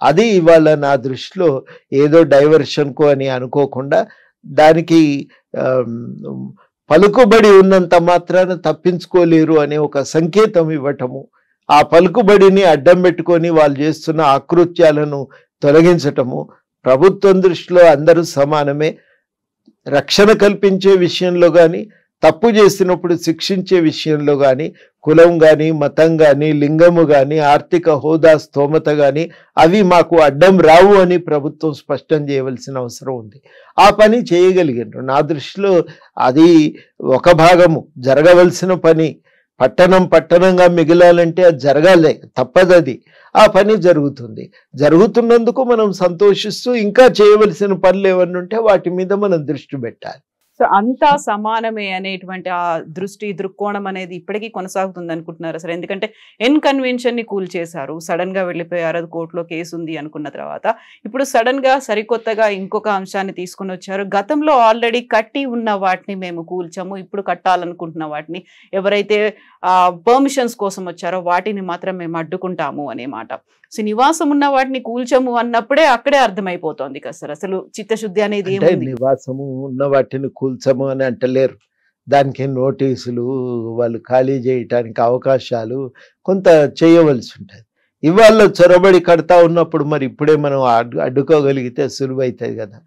అది ఇవాళ నా దృష్టిలో ఏదో డైవర్షన్కు అని అనుకోకుండా దానికి పలుకుబడి ఉన్నంత మాత్రాన తప్పించుకోలేరు అనే ఒక సంకేతం ఇవ్వటము, ఆ పలుకుబడిని అడ్డం పెట్టుకొని వాళ్ళు చేస్తున్న ఆకృత్యాలను తొలగించటము. ప్రభుత్వం దృష్టిలో అందరూ సమానమే, రక్షణ కల్పించే విషయంలో కానీ, తప్పు చేసినప్పుడు శిక్షించే విషయంలో కానీ, కులం కానీ, మతం కానీ, లింగము కానీ, ఆర్థిక హోదా, స్తోమత కానీ అవి మాకు అడ్డం రావు అని ప్రభుత్వం స్పష్టం చేయవలసిన అవసరం ఉంది. ఆ పని చేయగలిగారు. నా దృష్టిలో అది ఒక భాగము, జరగవలసిన పని. పట్టణంగా మిగిలాలంటే అది జరగాలి, తప్పదది. ఆ పని జరుగుతుంది. జరుగుతున్నందుకు మనం సంతోషిస్తూ ఇంకా చేయవలసిన పనులు ఏమన్నా ఉంటే వాటి మీద మనం దృష్టి పెట్టాలి. సో అంతా సమానమే అనేటువంటి ఆ దృక్కోణం అనేది ఇప్పటికీ కొనసాగుతుంది అనుకుంటున్నారు సార్? ఎందుకంటే కన్వెన్షన్ ని కూల్ చేశారు, సడన్ గా వెళ్ళిపోయారు, అది కోర్టులో కేసు ఉంది అనుకున్న తర్వాత ఇప్పుడు సడన్ గా సరికొత్తగా ఇంకొక అంశాన్ని తీసుకుని వచ్చారు. గతంలో ఆల్రెడీ కట్టి ఉన్న వాటిని మేము కూల్చాము, ఇప్పుడు కట్టాలనుకుంటున్న వాటిని ఎవరైతే పర్మిషన్స్ కోసం వచ్చారో వాటిని మాత్రం మేము అడ్డుకుంటాము అనే మాట. సో నివాసం ఉన్న వాటిని కూల్చము అన్నప్పుడే అక్కడే అర్థమైపోతుంది కదా సార్ అసలు చిత్తశుద్ధి అనేది ఏముంది? నివాసము ఉన్న వాటిని కూల్చము అని అంటలేరు. దానికి నోటీసులు, వాళ్ళు ఖాళీ చేయటానికి అవకాశాలు కొంత చేయవలసి ఉంటుంది. ఇవాళ చొరబడి కడతా ఉన్నప్పుడు మరి ఇప్పుడే మనం అడ్డుకోగలిగితే సులువైతుంది కదా.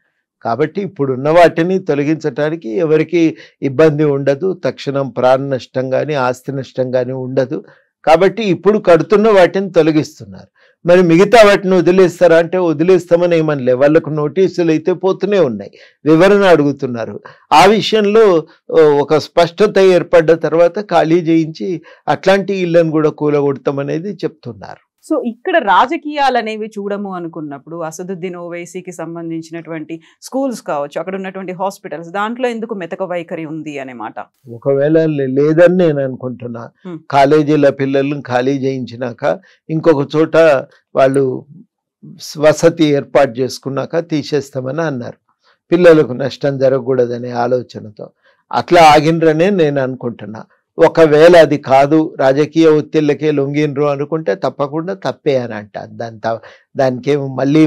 కాబట్టి ఇప్పుడున్న వాటిని తొలగించడానికి ఎవరికి ఇబ్బంది ఉండదు, తక్షణం ప్రాణ నష్టం కానీ ఆస్తి నష్టం కానీ ఉండదు. కాబట్టి ఇప్పుడు కడుతున్న వాటిని తొలగిస్తున్నారు. మరి మిగతా వాటిని వదిలేస్తారా అంటే వదిలేస్తామని ఏమనలే, వాళ్ళకు నోటీసులు అయితే పోతూనే ఉన్నాయి, వివరణ అడుగుతున్నారు. ఆ విషయంలో ఒక స్పష్టత ఏర్పడ్డ తర్వాత ఖాళీ చేయించి అట్లాంటి ఇళ్లను కూడా కూలగొడతామనేది చెప్తున్నారు. సో ఇక్కడ రాజకీయాలు అనేవి చూడము అనుకున్నప్పుడు అసదుద్దీన్ ఓవైసీకి సంబంధించినటువంటి స్కూల్స్ కావచ్చు, అక్కడ ఉన్నటువంటి హాస్పిటల్స్, దాంట్లో ఎందుకు మెతక వైఖరి ఉంది అనే మాట? ఒకవేళ లేదని నేను అనుకుంటున్నా. కాలేజీల పిల్లలను ఖాళీ చేయించినాక ఇంకొక చోట వాళ్ళు వసతి ఏర్పాటు చేసుకున్నాక తీసేస్తామని అన్నారు. పిల్లలకు నష్టం జరగకూడదనే ఆలోచనతో అట్లా ఆగినరనే నేను అనుకుంటున్నా. ఒకవేళ అది కాదు, రాజకీయ ఒత్తిళ్ళకే లొంగినరు అనుకుంటే తప్పకుండా తప్పే అని అంటారు. దానికేమో మళ్ళీ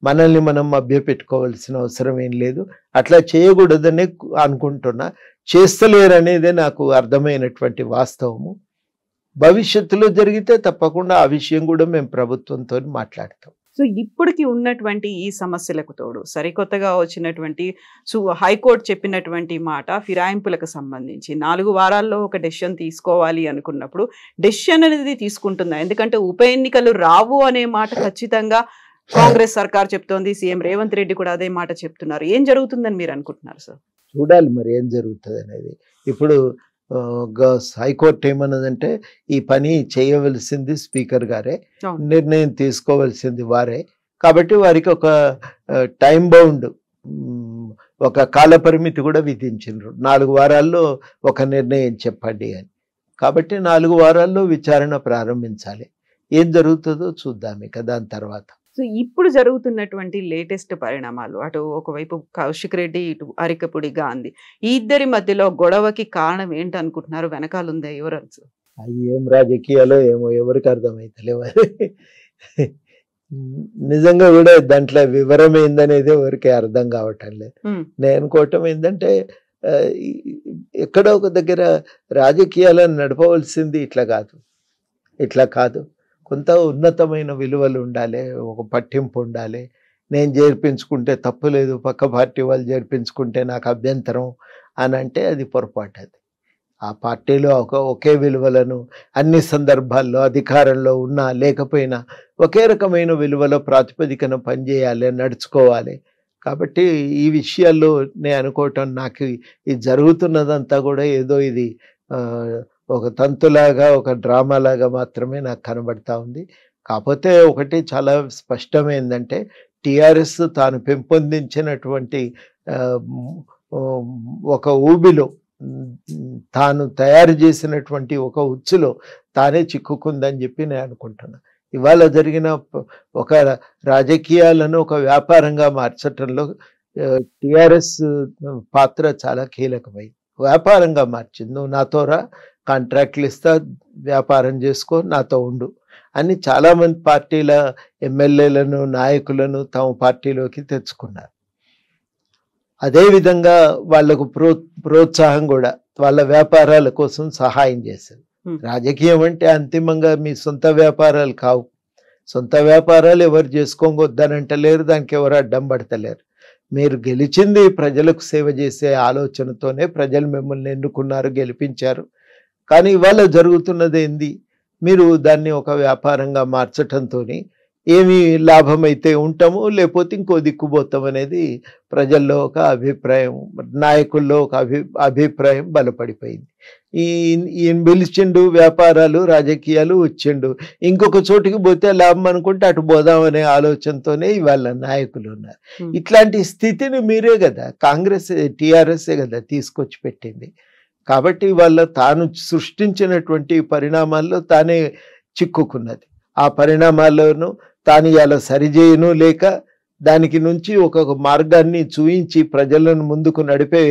మనల్ని మనం మభ్యపెట్టుకోవాల్సిన అవసరం ఏం లేదు. అట్లా చేయకూడదనే అనుకుంటున్నా. చేస్తలేరు అనేదే నాకు అర్థమైనటువంటి వాస్తవము. భవిష్యత్తులో జరిగితే తప్పకుండా ఆ విషయం కూడా మేము ప్రభుత్వంతో మాట్లాడతాం. సో ఇప్పటికి ఉన్నటువంటి ఈ సమస్యలకు తోడు సరికొత్తగా వచ్చినటువంటి హైకోర్టు చెప్పినటువంటి మాట ఫిరాయింపులకు సంబంధించి 4 వారాల్లో ఒక డెసిషన్ తీసుకోవాలి అనుకున్నప్పుడు డెసిషన్ అనేది తీసుకుంటుందా? ఎందుకంటే ఉప ఎన్నికలు రావు అనే మాట ఖచ్చితంగా కాంగ్రెస్ సర్కార్ చెప్తోంది, సీఎం రేవంత్ రెడ్డి కూడా అదే మాట చెప్తున్నారు. ఏం జరుగుతుందని మీరు అనుకుంటున్నారు సార్? చూడాలి మరి ఏం జరుగుతుంది అనేది. ఇప్పుడు హైకోర్టు ఏమన్నదంటే ఈ పని చేయవలసింది స్పీకర్ గారే, నిర్ణయం తీసుకోవలసింది వారే. కాబట్టి వారికి ఒక టైం బౌండ్, ఒక కాల పరిమితి కూడా విధించారు. 4 వారాల్లో ఒక నిర్ణయం చెప్పండి అని. కాబట్టి 4 వారాల్లో విచారణ ప్రారంభించాలి. ఏం జరుగుతుందో చూద్దాం ఇక దాని తర్వాత. సో ఇప్పుడు జరుగుతున్నటువంటి లేటెస్ట్ పరిణామాలు, అటు ఒకవైపు కౌశిక్ రెడ్డి, ఇటు అరికపూడి గాంధీ, ఈ ఇద్దరి మధ్యలో గొడవకి కారణం ఏంటి అనుకుంటున్నారు? వెనకాల ఉందా ఎవరు? ఏం రాజకీయాలో ఏమో ఎవరికి అర్థమైతలేవు. నిజంగా కూడా దాంట్లో వివరం ఏందనేది ఎవరికి అర్థం కావటం లేదు. నేను అనుకోవటం ఏంటంటే ఎక్కడో ఒక దగ్గర రాజకీయాలను నడపవలసింది ఇట్లా కాదు. కొంత ఉన్నతమైన విలువలు ఉండాలి, ఒక పట్టింపు ఉండాలి. నేను చేర్పించుకుంటే తప్పులేదు, పక్క పార్టీ వాళ్ళు చేర్పించుకుంటే నాకు అభ్యంతరం అని అంటే అది పొరపాటు. అది ఆ పార్టీలో ఒకే విలువలను అన్ని సందర్భాల్లో అధికారంలో ఉన్నా లేకపోయినా ఒకే రకమైన విలువల ప్రాతిపదికన పనిచేయాలి, నడుచుకోవాలి. కాబట్టి ఈ విషయాల్లో నేను అనుకోవటం, నాకు ఇది జరుగుతున్నదంతా కూడా ఏదో ఇది ఒక తంతులాగా, ఒక డ్రామాలాగా మాత్రమే నాకు కనబడతా ఉంది. కాకపోతే ఒకటి చాలా స్పష్టమైందంటే టిఆర్ఎస్ తాను పెంపొందించినటువంటి ఒక ఊబిలో, తాను తయారు చేసినటువంటి ఒక ఉచ్చులో తానే చిక్కుకుందని చెప్పి నేను అనుకుంటున్నా. ఇవాళ జరిగిన ఒక రాజకీయాలను ఒక వ్యాపారంగా మార్చటంలో టిఆర్ఎస్ పాత్ర చాలా కీలకమైంది. వ్యాపారంగా మార్చింది. నువ్వు నాతో రా, కాంట్రాక్ట్లు ఇస్తా, వ్యాపారం చేసుకో, నాతో ఉండు. అని చాలామంది పార్టీల ఎమ్మెల్యేలను నాయకులను తమ పార్టీలోకి తెచ్చుకున్నారు. అదేవిధంగా వాళ్లకు ప్రోత్సాహం కూడా వాళ్ళ వ్యాపారాల కోసం సహాయం చేశారు. రాజకీయం అంటే అంతిమంగా మీ సొంత వ్యాపారాలు కావు. సొంత వ్యాపారాలు ఎవరు చేసుకోవద్దనంటలేరు, దానికి ఎవరు అడ్డం పడతలేరు. మీరు గెలిచింది ప్రజలకు సేవ చేసే ఆలోచనతోనే ప్రజలు మిమ్మల్ని ఎన్నుకున్నారు, గెలిపించారు. కానీ ఇవాళ జరుగుతున్నది ఏంది, మీరు దాన్ని ఒక వ్యాపారంగా మార్చటంతో ఏమి లాభమైతే ఉంటాము, లేకపోతే ఇంకో దిక్కుపోతాం అనేది ప్రజల్లో ఒక అభిప్రాయం, నాయకుల్లో ఒక అభిప్రాయం బలపడిపోయింది. ఈయన పిలిచిండు, వ్యాపారాలు రాజకీయాలు వచ్చిండు, ఇంకొక చోటికి పోతే లాభం అనుకుంటే అటు పోదామనే ఆలోచనతోనే ఇవాళ నాయకులు ఉన్నారు. ఇట్లాంటి స్థితిని మీరే కదా, కాంగ్రెస్ టీఆర్ఎస్ఏ కదా తీసుకొచ్చి పెట్టింది. కాబట్టి వాళ్ళ తాను సృష్టించినటువంటి పరిణామాల్లో తానే చిక్కుకున్నది. ఆ పరిణామాలను తాను ఇలా సరిచేయను లేక దానికి నుంచి ఒక మార్గాన్ని చూయించి ప్రజలను ముందుకు నడిపే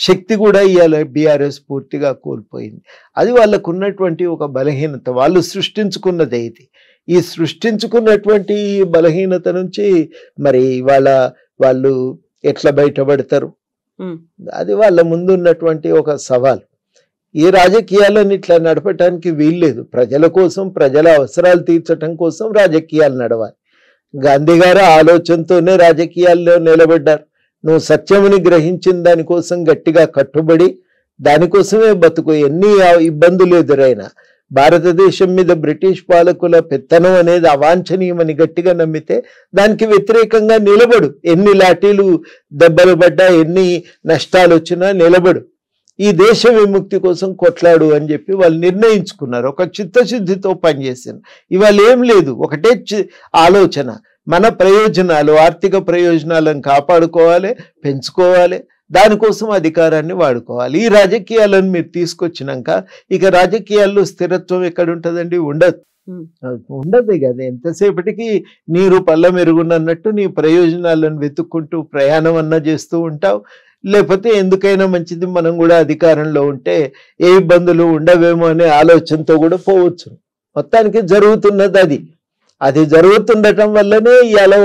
శక్తి కూడా ఇవాళ బీఆర్ఎస్ పూర్తిగా కోల్పోయింది. అది వాళ్ళకు ఉన్నటువంటి ఒక బలహీనత, వాళ్ళు సృష్టించుకున్నదే ఇది. ఈ సృష్టించుకున్నటువంటి బలహీనత నుంచి మరి వాళ్ళు ఎట్లా బయటపడతారు, అది వాళ్ళ ముందున్నటువంటి ఒక సవాల్. ఈ రాజకీయాలను ఇట్లా నడపటానికి వీల్లేదు. ప్రజల కోసం, ప్రజల అవసరాలు తీర్చడం కోసం రాజకీయాలు నడవాలి. గాంధీ గారు ఆలోచనతోనే రాజకీయాల్లో నిలబడ్డారు. నువ్వు సత్యముని గ్రహించిన దానికోసం గట్టిగా కట్టుబడి దానికోసమే బతుకు. ఎన్ని ఇబ్బందులు ఎదురైనా భారతదేశం మీద బ్రిటిష్ పాలకుల పెత్తనం అనేది అవాంఛనీయమని గట్టిగా నమ్మితే దానికి వ్యతిరేకంగా నిలబడు. ఎన్ని లాఠీలు దెబ్బలు పడ్డా, ఎన్ని నష్టాలు వచ్చినా నిలబడు. ఈ దేశ విముక్తి కోసం కొట్లాడు అని చెప్పి వాళ్ళు నిర్ణయించుకున్నారు. ఒక చిత్తశుద్ధితో పనిచేసారు. ఇవాళ ఏం లేదు, ఒకటే ఆలోచన, మన ప్రయోజనాలు, ఆర్థిక ప్రయోజనాలను కాపాడుకోవాలి, పెంచుకోవాలి, దానికోసం అధికారాన్ని వాడుకోవాలి. ఈ రాజకీయాలను మీరు తీసుకొచ్చినాక ఇక రాజకీయాల్లో స్థిరత్వం ఎక్కడుంటుందండి? ఉండదు కదా. ఎంతసేపటికి నీరు పళ్ళ మెరుగున్నట్టు నీ ప్రయోజనాలను వెతుక్కుంటూ ప్రయాణం అన్నా చేస్తూ ఉంటావు. లేకపోతే ఎందుకైనా మంచిది మనం కూడా అధికారంలో ఉంటే ఏ ఇబ్బందులు ఉండవేమో అనే ఆలోచనతో కూడా పోవచ్చు. మొత్తానికి జరుగుతున్నది అది జరుగుతుండటం వల్లనే ఇవాళ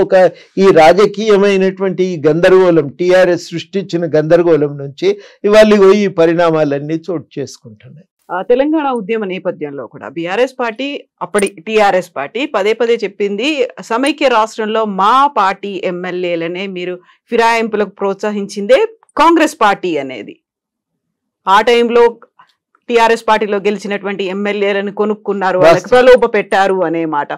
ఈ రాజకీయమైనటువంటి ఈ గందరగోళం, టీఆర్ఎస్ సృష్టించిన గందరగోళం నుంచి ఇవాళ ఈ పరిణామాలన్నీ చోటు చేసుకుంటున్నాయి. తెలంగాణ ఉద్యమ నేపథ్యంలో కూడా బీఆర్ఎస్ పార్టీ, అప్పటి టీఆర్ఎస్ పార్టీ పదే పదే చెప్పింది, సమైక్య రాష్ట్రంలో మా పార్టీ ఎమ్మెల్యేలనే మీరు ఫిరాయింపులకు ప్రోత్సహించిందే కాంగ్రెస్ పార్టీ అనేది. ఆ టైంలో టీఆర్ఎస్ పార్టీలో గెలిచినటువంటి ఎమ్మెల్యేలను కొనుక్కున్నారు, వాళ్ళకి ప్రలోభ పెట్టారు అనే మాట.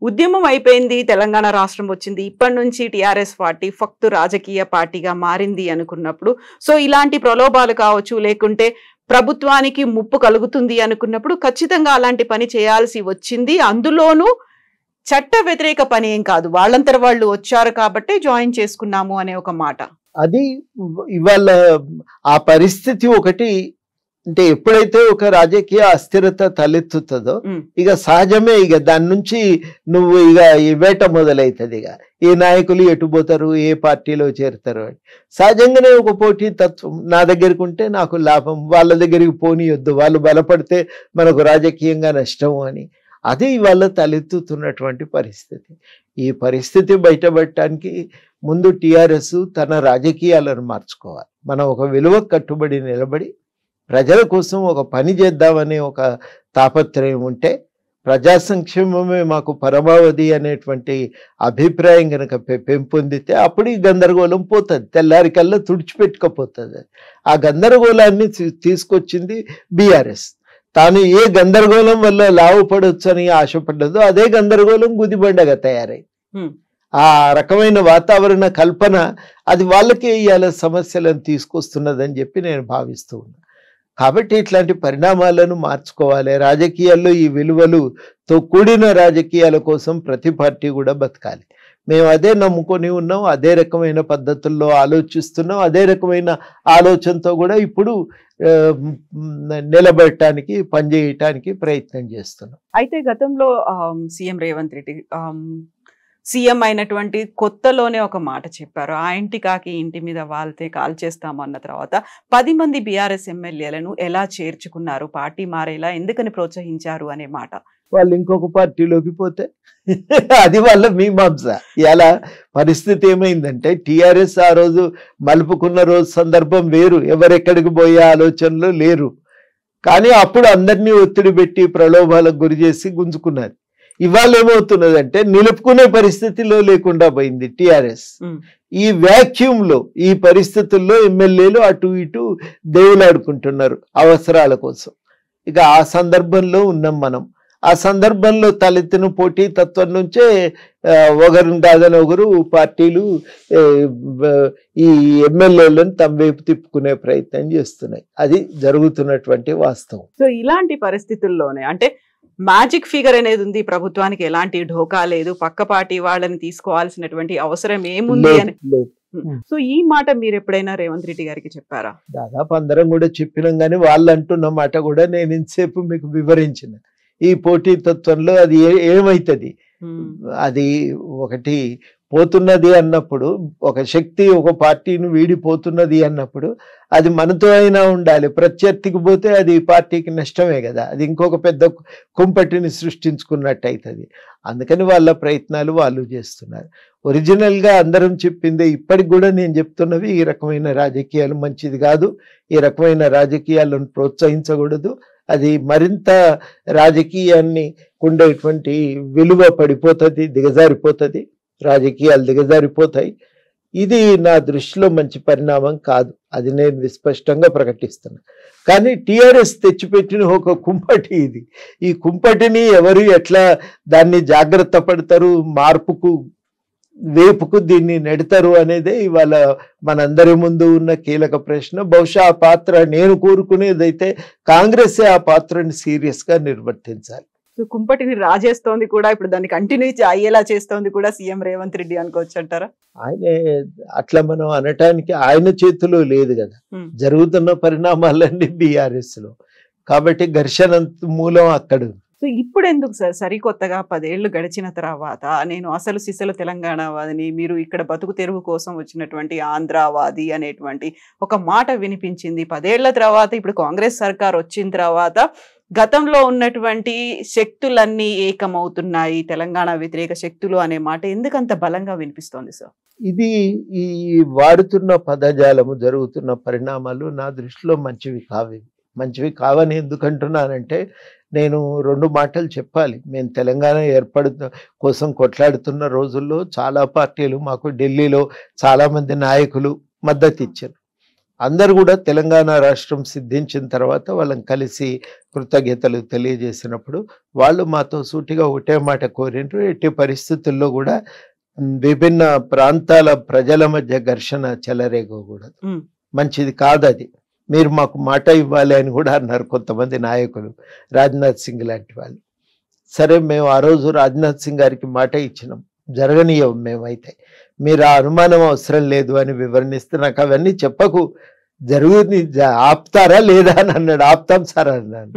ఉద్యమం అయిపోయింది, తెలంగాణ రాష్ట్రం వచ్చింది, ఇప్పటి నుంచి టీఆర్ఎస్ పార్టీ ఫక్తు రాజకీయ పార్టీగా మారింది అనుకున్నప్పుడు, సో ఇలాంటి ప్రలోభాలు కావచ్చు, లేకుంటే ప్రభుత్వానికి ముప్పు కలుగుతుంది అనుకున్నప్పుడు ఖచ్చితంగా అలాంటి పని చేయాల్సి వచ్చింది. అందులోనూ చట్ట వ్యతిరేక పని ఏం కాదు, వాళ్ళంతర వాళ్ళు వచ్చారు కాబట్టి జాయిన్ చేసుకున్నాము అనే ఒక మాట. అది ఇవాళ ఆ పరిస్థితి ఒకటి. అంటే ఎప్పుడైతే ఒక రాజకీయ అస్థిరత తలెత్తుతుందో ఇక సహజమే, ఇక దాని నుంచి నువ్వు ఇక వేట మొదలవుతుంది. ఇక ఏ నాయకులు ఎటుపోతారు, ఏ పార్టీలో చేరుతారు అని సహజంగానే ఒక పోటీ తత్వం. నా దగ్గరికి ఉంటే నాకు లాభం, వాళ్ళ దగ్గరికి పోనీయొద్దు, వాళ్ళు బలపడితే మనకు రాజకీయంగా నష్టం అని, అది ఇవాళ తలెత్తుతున్నటువంటి పరిస్థితి. ఈ పరిస్థితి బయటపడటానికి ముందు టీఆర్ఎస్ తన రాజకీయాలను మార్చుకోవాలి. మనం ఒక విలువ కట్టుబడి నిలబడి ప్రజల కోసం ఒక పని చేద్దామనే ఒక తాపత్రయం ఉంటే, ప్రజా సంక్షేమమే మాకు పరమావధి అనేటువంటి అభిప్రాయం కనుక పెంపొందితే అప్పుడు ఈ గందరగోళం పోతుంది, తెల్లారికల్లా తుడిచిపెట్టుకపోతుంది. ఆ గందరగోళాన్ని తీసుకొచ్చింది బీఆర్ఎస్. తాను ఏ గందరగోళం వల్ల లాభపడవచ్చు అని ఆశపడ్డదో అదే గందరగోళం గుదిబండగా తయారై ఆ రకమైన వాతావరణ కల్పన అది వాళ్ళకే ఇవాళ సమస్యలను తీసుకొస్తున్నదని చెప్పి నేను భావిస్తూ ఉన్నా. కాబట్టి ఇట్లాంటి పరిణామాలను మార్చుకోవాలి. రాజకీయాల్లో ఈ విలువలతో కూడిన రాజకీయాల కోసం ప్రతి పార్టీ కూడా బతకాలి. మేము అదే నమ్ముకొని ఉన్నాం, అదే రకమైన పద్ధతుల్లో ఆలోచిస్తున్నాం, అదే రకమైన ఆలోచనతో కూడా ఇప్పుడు నిలబడటానికి, పనిచేయటానికి ప్రయత్నం చేస్తున్నాం. అయితే గతంలో సీఎం రేవంత్ రెడ్డి సీఎం అయినటువంటి కొత్తలోనే ఒక మాట చెప్పారు, ఆ ఇంటి కాకి ఇంటి మీద వాళ్తే కాల్ చేస్తాము అన్న తర్వాత 10 మంది బీఆర్ఎస్ ఎమ్మెల్యేలను ఎలా చేర్చుకున్నారు, పార్టీ మారేలా ఎందుకని ప్రోత్సహించారు అనే మాట వాళ్ళు ఇంకొక పార్టీలోకి పోతే అది వాళ్ళ మీమాంస. ఇలా పరిస్థితి ఏమైందంటే టిఆర్ఎస్ ఆ రోజు మలుపుకున్న రోజు సందర్భం వేరు, ఎవరెక్కడికి పోయే ఆలోచనలు లేరు. కానీ అప్పుడు అందరినీ ఒత్తిడి పెట్టి ప్రలోభాలకు గురి చేసి గుంజుకున్నది. ఇవాళ ఏమవుతున్నదంటే నిలుపుకునే పరిస్థితిలో లేకుండా పోయింది టిఆర్ఎస్. ఈ వ్యాక్యూమ్ లో ఈ పరిస్థితుల్లో ఎమ్మెల్యేలు అటు ఇటు దేవులాడుకుంటున్నారు అవసరాల కోసం. ఇక ఆ సందర్భంలో ఉన్నాం మనం. ఆ సందర్భంలో తలెత్తిన పోటీ తత్వం నుంచే ఒకరిని కాదని ఒకరు పార్టీలు ఈ ఎమ్మెల్యేలను తమ వైపు తిప్పుకునే ప్రయత్నం చేస్తున్నాయి. అది జరుగుతున్నటువంటి వాస్తవం. సో ఇలాంటి పరిస్థితుల్లోనే అంటే మ్యాజిక్ ఫిగర్ అనేది ఉంది, ప్రభుత్వానికి ఎలాంటి ఢోకా లేదు, పక్క పార్టీ వాళ్ళని తీసుకోవాల్సినటువంటి అవసరం ఏముంది అని. సో ఈ మాట మీరు ఎప్పుడైనా రేవంత్ రెడ్డి గారికి చెప్పారా? దాదాపు అందరం కూడా చెప్పినాం, కానీ వాళ్ళు అంటున్న మాట కూడా నేను ఇంతసేపు మీకు వివరించిన. ఈ పోటీ తత్వంలో అది ఏమైతుంది, అది ఒకటి పోతున్నది అన్నప్పుడు, ఒక శక్తి ఒక పార్టీని వీడిపోతున్నది అన్నప్పుడు అది మనతో అయినా ఉండాలి. ప్రత్యర్థికి పోతే అది పార్టీకి నష్టమే కదా, అది ఇంకొక పెద్ద కుంపటిని సృష్టించుకున్నట్టు అవుతుంది. అందుకని వాళ్ళ ప్రయత్నాలు వాళ్ళు చేస్తున్నారు. ఒరిజినల్గా అందరం చెప్పిందే ఇప్పటికి కూడా నేను చెప్తున్నవి, ఈ రకమైన రాజకీయాలు మంచిది కాదు, ఈ రకమైన రాజకీయాలను ప్రోత్సహించకూడదు. అది మరింత రాజకీయాన్ని ఉండేటువంటి విలువ పడిపోతుంది, దిగజారిపోతుంది, రాజకీయాలు దిగజారిపోతాయి. ఇది నా దృష్టిలో మంచి పరిణామం కాదు, అది నేను విస్పష్టంగా ప్రకటిస్తున్నా. కానీ టిఆర్ఎస్ తెచ్చిపెట్టిన ఒక కుంపటి ఇది. ఈ కుంపటిని ఎవరు ఎట్లా దాన్ని జాగ్రత్త పడతారు, మార్పుకు వేపుకు దీన్ని నెడతారు అనేదే ఇవాళ మనందరి ముందు ఉన్న కీలక ప్రశ్న. బహుశా ఆ పాత్ర నేను కోరుకునేదైతే కాంగ్రెసే ఆ పాత్రని సీరియస్ గా నిర్వర్తించాలి. కుంపటిని రాజేస్తోంది కూడా, ఇప్పుడు దాన్ని కంటిన్యూ అయ్యేలా చేస్తోంది కూడా సీఎం రేవంత్ రెడ్డి అనుకోవచ్చు అంటారా? ఆయనే అట్లా మనం అనటానికి ఆయన చేతిలో లేదు కదా, జరుగుతున్న పరిణామాలన్నీ బీఆర్ఎస్ లో. కాబట్టి ఘర్షణ మూలం అక్కడ. సో ఇప్పుడు ఎందుకు సార్ సరికొత్తగా 10 ఏళ్లు గడిచిన తర్వాత నేను అసలు సిసలు తెలంగాణవాదిని, మీరు ఇక్కడ బతుకు తెరువు కోసం వచ్చినటువంటి ఆంధ్రావాది అనేటువంటి ఒక మాట వినిపించింది 10 ఏళ్ల తర్వాత. ఇప్పుడు కాంగ్రెస్ సర్కార్ వచ్చిన తర్వాత గతంలో ఉన్నటువంటి శక్తులన్నీ ఏకమవుతున్నాయి, తెలంగాణ వ్యతిరేక శక్తులు అనే మాట ఎందుకంత బలంగా వినిపిస్తోంది సార్? ఇది ఈ వాడుతున్న పదజాలము, జరుగుతున్న పరిణామాలు నా దృష్టిలో మంచివి కావని ఎందుకంటున్నానంటే, నేను 2 మాటలు చెప్పాలి. మేము తెలంగాణ కోసం కొట్లాడుతున్న రోజుల్లో చాలా పార్టీలు మాకు ఢిల్లీలో చాలామంది నాయకులు మద్దతు ఇచ్చారు. అందరూ కూడా తెలంగాణ రాష్ట్రం సిద్ధించిన తర్వాత వాళ్ళని కలిసి కృతజ్ఞతలు తెలియజేసినప్పుడు వాళ్ళు మాతో సూటిగా ఒకటే మాట కోరినారు, ఎట్టి పరిస్థితుల్లో కూడా విభిన్న ప్రాంతాల ప్రజల మధ్య ఘర్షణ చెలరేగకూడదు, మంచిది కాదు అది, మీరు మాకు మాట ఇవ్వాలి అని కూడా అన్నారు కొంతమంది నాయకులు, రాజ్నాథ్ సింగ్ లాంటి వాళ్ళు. సరే, మేము ఆ రోజు రాజ్నాథ్ సింగ్ గారికి మాట ఇచ్చినాం, జరగనీయం మేమైతే, మీరు ఆ అనుమానం అవసరం లేదు అని వివరణిస్తే, నాకు అవన్నీ చెప్పకు, జరుగుతుంది ఆపుతారా లేదా అని అన్నాడు. ఆపుతాం సార్ అన్నాను.